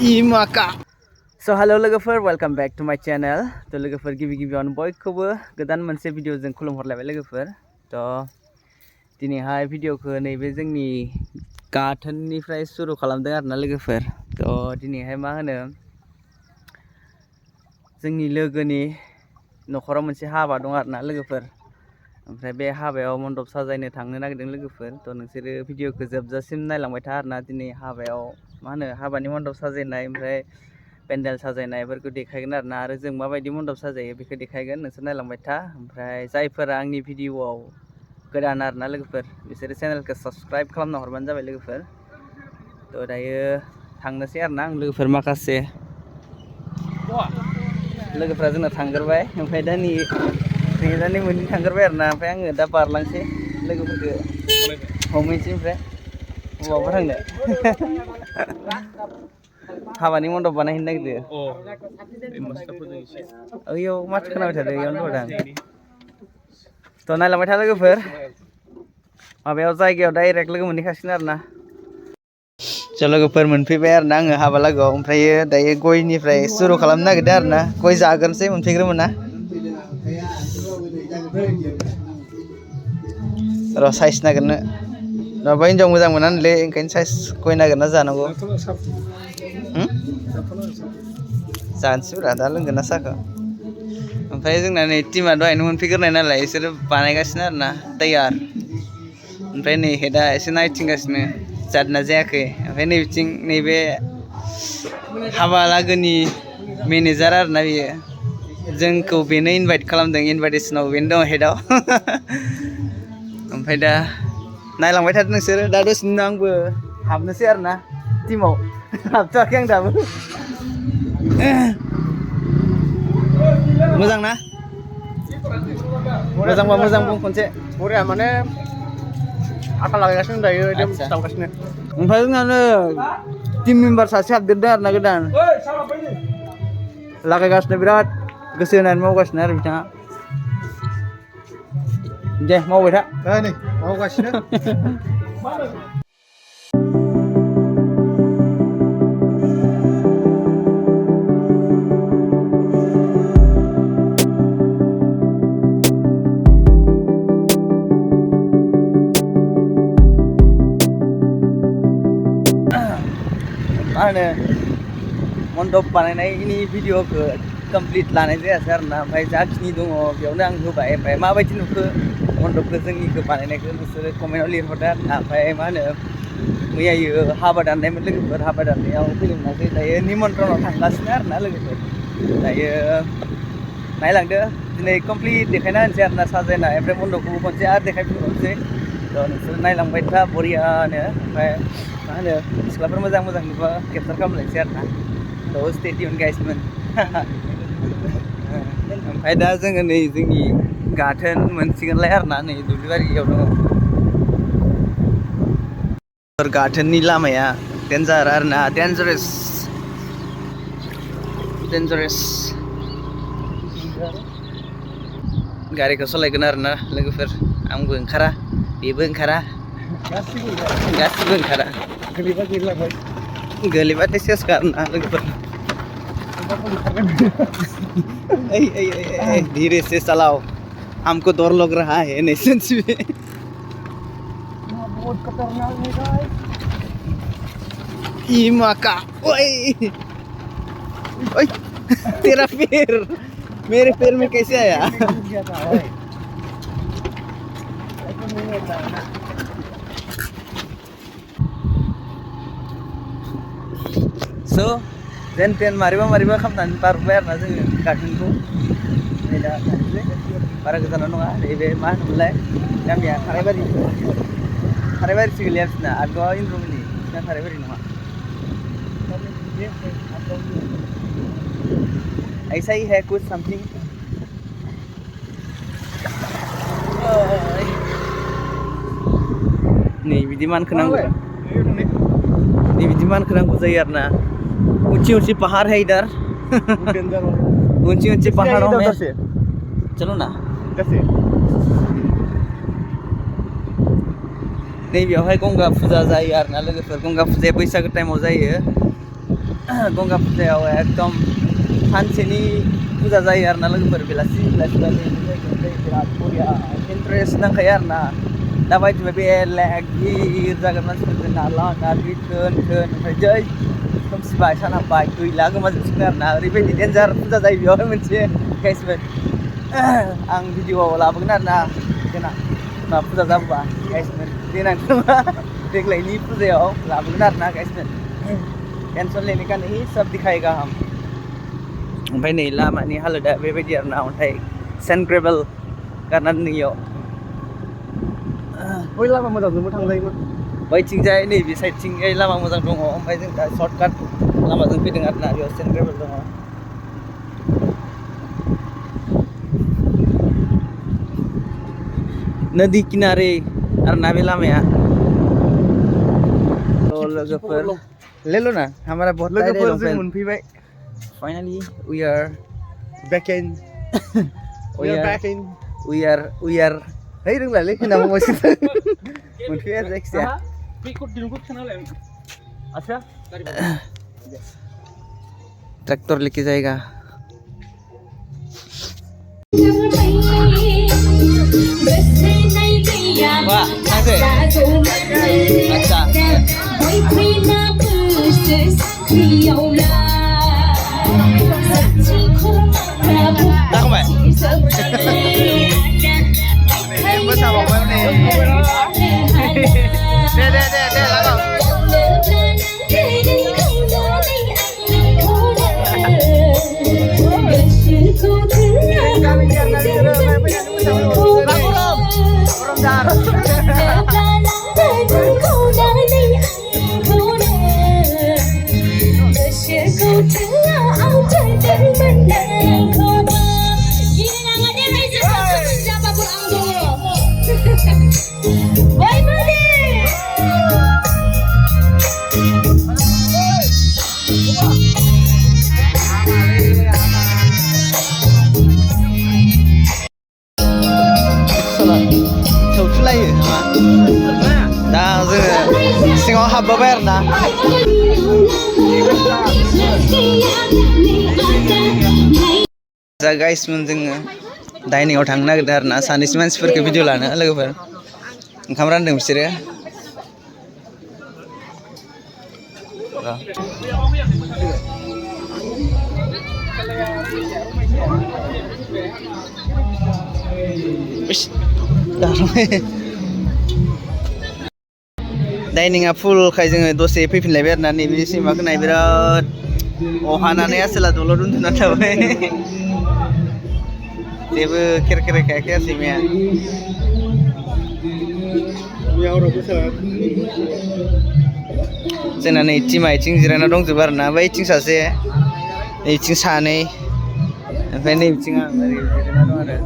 Imaka. So hello लोगोफोर, welcome back to माय channel. तो लोगोफोर गिबियावनो बयखौबो गोदान मोनसे भिडिअजों खुलुमहरलायबाय लोगोफोर. तो दिनैहाय भिडिअखौ नैबे जोंनि गाथोननिफ्राय सुरु खालामदों आरोना लोगोफोर. तो दिनैहाय मा होनो जोंनि लोगोनि न'खराव मोनसे हाबा दं आरोना लोगोफोर. ओमफ्राय बे हाबायाव मण्डप साजायनो थांनो नागिरदों लोगोफोर. तो नोंसोरो भिडिअखौ जोबजासिम नायलांबाय था आरोना. दिनै हाबायाव मा होनो हाबानि मण्डप साजायनाय ओमफ्राय पेन्डेल साजायनायफोरखौ देखायगोन आरोना. आरो जों माबायदि मण्डप साजायो बेखौ देखायगोन, नोंसोर नायलांबाय था. ओमफ्राय जायफोरा आंनि भिडिअआव गोदान आरोना लोगोफोर, बिसोरो चेनेलखौ साबस्क्राइब खालामना हरबानो जाबाय लोगोफोर. तो दायो थांनोसै आरोना आं लोगोफोर. माखासे लोगोफ्रा जोंना थांग्रोबाय, ओमफ्राय दा नै मोननै थांग्रोबाय आरोना. ओमफ्राय आङो दा बारलांसै लोगोफोरखौ हमहैनोसै. ओमफ्राय बबावबा थांनो हाबानि मण्डप बानायहैनो नागिरदों. ओइयाव माथो खोनाबाय थादों, इयावनो दं आं. तो नायलांबाय था लोगोफोर. माबायाव जायगायाव डाइरेक्ट लोगो मोनहैखासिगोन आरोना. ज' लोगोफोर मोनफैबाय आरोना आङो हाबा लागोआव. ओमफ्रायो दायो गयनिफ्राय सुरु खालामनो नागिरदों आरोना. गय जाग्रोनोसै, मोनफैग्रोमोना र' साइज नागिरनो. नङाबा हिन्जाव मोजां मोनानोलै, ओंखायनो साइज गय नागिरना जानांगौ. जानोसैब्रा, दा लोंगोन ना साहाखौ. ओमफ्राय जोंना नै टिमा दहायनो मोनफैग्रोनाय नालाय बिसोरो बानायगासिनो आरोना तैयार. ओमफ्राय नै हेदा एसे नायथिंगासिनो जादोंना जायाखै. ओमफ्राय नैबिथिं नैबे हाबा लागोनि मेनेजार आरोना बियो. जोंखौ बेनो इनभाइट खालामदों, इनभाइटेसनाव बेनो दं हेडआव. ओमफ्राय दा नायलांबाय थादो नोंसोरो. दा दसेनि उनाव आंबो हाबनोसै आरोना टिमाव. हाबथ'वाखै आं दाबो. मोजां ना? मोजांबा मोजां बुं खनसे. बरिया माने आटा लागायगासिनो दायो, एकदम सिथाबगासिनो. ओमफ्राय जोंनानो टिम मेम्बार सासे हाबदेरदों आरोना गोदान. लागायगासिनो बिराद गोसो होनानै मावगासिनो आरो बिथाङा. दे मावबाय था. नै मावगासिनो. मा होनो मण्डप बानायनायनि भिडिअखौ कमप्लिट लानाय जायासै आरोना. ओमफ्राय जाखिनि दङ बेयावनो आं होबाय. ओमफ्राय माबायदि नुखो मण्डपखौ जोंनिखौ बानायनायखौ नोंसोरो कमेन्टआव लिरहरदो आरोना. ओमफ्राय मा होनो मैयायो हाबा दाननायमोन लोगोफोर. हाबा दाननायाव फैनो मोनाखै. दायो निमन्त्रनाव थांगासिनो आरोना लोगोफोर. दायो नायलांदो. दिनै कमप्लिट देखायना होनोसै आरोना साजायनाय. ओमफ्राय मण्डपखौबो खनसे आरो देखायफिनबावनोसै. थ' नोंसोर नायलांबाय था बरियानो. ओमफ्राय मा होनो सिख्लाफोर मोजां नुबा केपचार खालामलायनोसै आरोना. थ' स्टे टिउन गाइसमोन. ओमफ्राय दा जोङो नै जोंनि गाथोन मोनसिगोनलाय आरोना. नै दुब्लिबारियाव दङ. गाथोननि लामाया डेन्जार आरोना, डेन्जारेस. गारिखौ सालायगोन आरोना लोगोफोर. आंबो ओंखारा, बेबो ओंखारा, गासिबो ओंखारा. गोलैबाथाय सेसखा आरोना लोगोफोर. धीरे से चलाओ, हमको डर लग रहा है. नहीं सच में बहुत खतरनाक है गाइस. इमाका. ओए ओए, तेरा पैर मेरे पैर में कैसे आया? So जेन तेन मारिबा खालामनानै बारबाय आरोना जोङो गाथोनखौ. नै दा थांसै, बारा गोजानाव नङा. नैबे मा होनोमोनलाय गामिया थारायबारिसो गोलैया बिसिना. आगोआव इन्द्रमोननि बिसिना थारायबारि नङा. ऐसा ही है कुछ समथिंग. नै बिदि मानखोनांगौ, नै बिदि मानखोनांगौ जायो आरोना. ऊंची पहाड़ है इधर. ऊंची पहाड़ों में. चलो ना. नै बेयावहाय गंगा फुजा जायो आरोना लोगोफोर. गंगा फुजाया बैसागो टाइमाव जायो. गंगा फुजायाव एकदम सानसेनि फुजा जायो आरोना लोगोफोर बेलासि बेलासि बिराद बरिया इन्टारेस्ट नांखायो आरोना दा बायदिबा बेलेग गिर जागोन मानसिफोरजों नाला नारगि थोन ओमफ्राय जै खोमसिबाय सान हाबबाय गैला गोमाजोबसिगोन आरोना ओरैबायदि डेन्जार फुजा जायो बेयावहाय मोनसे गाइसफोर आं भिडिअआव लाबोगोन आरोना देनां मा फुजा जाबोबा गाइसफोर देनां देग्लायनि फुजायाव लाबोगोन आरोना गाइसफोर टेंशन लेने का नहीं सब दिखाएगा हम ओमफ्राय नै लामानि हालोदा बेबायदि आरोना अन्थाइ सेन्ड ग्रेभेल गारना दोनैयाव बै लामा मोजांजोंबो थांजायोमोन बैथिंजाय नैबे साइडथिंजाय लामा मोजां दङ ओमफ्राय जों दा सर्टकाट लामाजों फैदों आरोना बेयाव सेन्ड ग्रेभेल दङ नदी किनारे आरोना बे लामाया लोगोफोर ले लो ना हमारा बहुत लोगोफोर जों मोनफैबाय finally we are back in we are back in we are है रोंलालै खोनाबो मानसिफोर मोनफैबाय जायखिजाया अच्छा ट्रैक्टर लेके जाएगा वाह अच्छा Đâu không phải? Em mới sao bọc em này. Đây lá bọc. दा जोङो सिङाव हाबबोबाय आरोना जा गाइसमोन जोङो डाइनिंआव थांनो नागिरदों आरोना सानैसो मानसिफोरखौ भिडिअ लानो लोगोफोर ओंखाम रानदों बिसोरो डाइनिंआ फुलखाय जोङो दसे फैफिनलायबाय आरोना नैबे सैमाखौ नाय बिराद अहानानै आसोला दलर उन्दुना थाबाय जेबो खेरखेराखायाखै सैमाया जोंना नै टिमा इथिं जिरायना दंजोबो आरोना बैथिं सासे नैथिं सानै ओमफ्राय नैबिथिं आं ओरै जिरायना दं आरो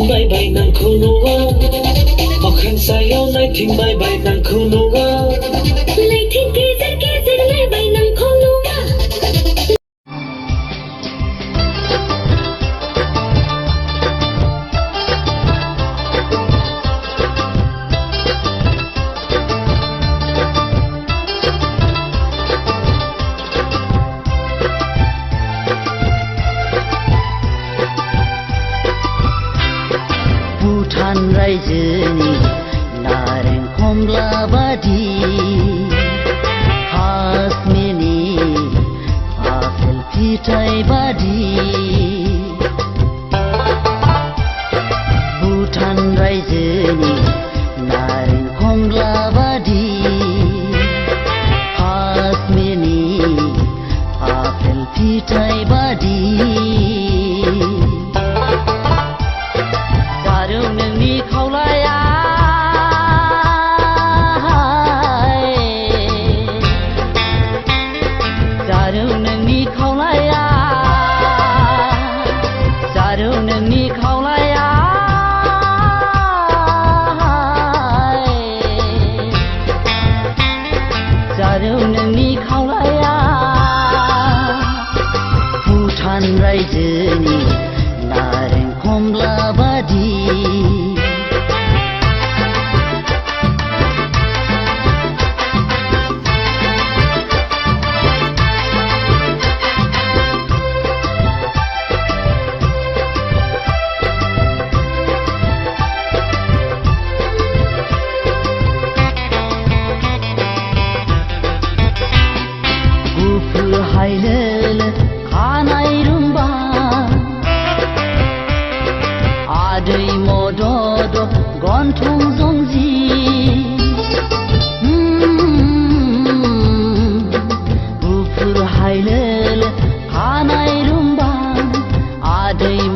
Bye bye nang kunoa, makan sayo nai ting bye bye nang kunoa. Nai ting kizer bye bye nang kunoa. Bhutan रायजोनि नारें खमला बादि काश्मीरनि आपेल फिथाइ बादि भुटान रायजोनि नारें खमला बादि काश्मीरनि आपेल फिथाइ बादि रायजोनि नारें खमला बादि हायलोल खानाय रुम्बा आदै मदद गन्थं जंजि गुफुर हायलोल